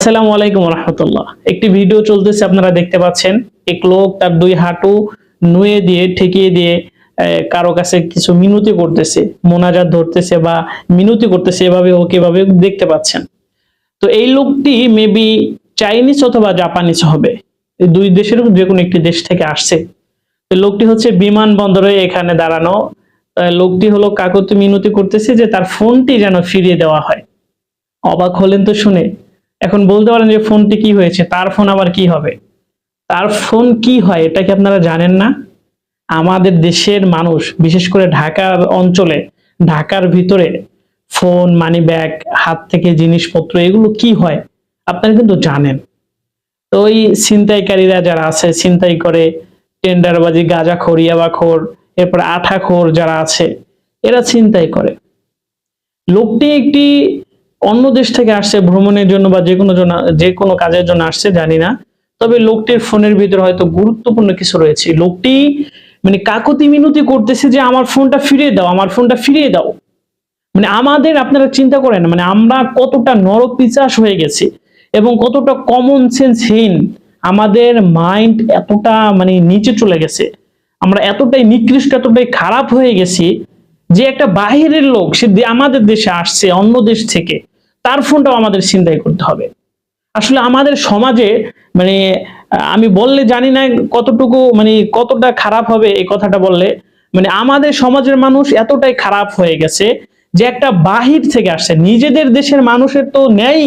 আসসালামু আলাইকুম রহমতুল্লাহ। একটি ভিডিও চলতেছে, আপনারা দেখতে পাচ্ছেন। এক লোক তার দুই হাঁটু নুয়ে দিয়ে ঠেকিয়ে দিয়ে কারো কাছে কিছু মিনতি করতেছে, মোনাজাত ধরতেছে বা মিনতি করতেছে, এভাবে ওকে এভাবে দেখতে পাচ্ছেন। তো এই লোকটি মেবি চাইনিজ অথবা জাপানিজ হবে, এই দুই দেশের যে কোনো একটি দেশ থেকে আসছে। তো লোকটি হচ্ছে বিমানবন্দরে এখানে দাঁড়ানো। লোকটি হলো কাকুতি মিনতি করতেছে যে তার ফোনটি যেন ফিরিয়ে দেওয়া হয়। অবাক হলেন তো শুনে। এখন বলতে পারেন যে ফোনটি কি হয়েছে, তার ফোন আবার কি হবে? তার ফোন কি হয় এটা কি আপনারা জানেন না? আমাদের দেশের মানুষ, বিশেষ করে ঢাকার অঞ্চলে, ঢাকার ভিতরে ফোন, মানি ব্যাগ, হাত থেকে জিনিসপত্র এগুলো কি হয় আপনারা কিন্তু জানেন। তো ওই ছিনতাইকারীরা যারা আছে, ছিনতাই করে, টেন্ডারবাজি, গাঁজাখোর, ইয়াবাখোর, এরপর আঠাখোর যারা আছে, এরা ছিনতাই করে। লোকটি একটি অন্য দেশ থেকে আসছে ভ্রমণের জন্য বা যে কোনো কাজের জন্য আসছে জানি না, তবে লোকটির ফোনের ভিতরে হয়তো গুরুত্বপূর্ণ কিছু রয়েছে। লোকটি মানে কাকুতি মিনতি করতেছে যে আমার ফোনটা ফিরিয়ে দাও, আমার ফোনটা ফিরিয়ে দাও। মানে আমাদের, আপনারা চিন্তা করেন, মানে আমরা কতটা নরপিশাচ হয়ে গেছি এবং কতটা কমন সেন্সহীন, আমাদের মাইন্ড এতটা মানে নিচে চলে গেছে, আমরা এতটাই নিকৃষ্ট, এতটাই খারাপ হয়ে গেছি যে একটা বাহিরের লোক সে আমাদের দেশে আসছে অন্য দেশ থেকে, তার ফোনটাও আমাদের ছিনতাই করতে হবে। আসলে আমাদের সমাজে মানে আমি বললে জানি না কতটুকু মানে কতটা খারাপ হবে এই কথাটা বললে, মানে আমাদের সমাজের মানুষ এতটাই খারাপ হয়ে গেছে যে একটা বাহির থেকে আসছে, নিজেদের দেশের মানুষের তো নেই,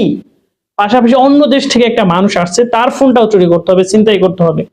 পাশাপাশি অন্য দেশ থেকে একটা মানুষ আসছে, তার ফোনটাও চুরি করতে হবে, ছিনতাই করতে হবে।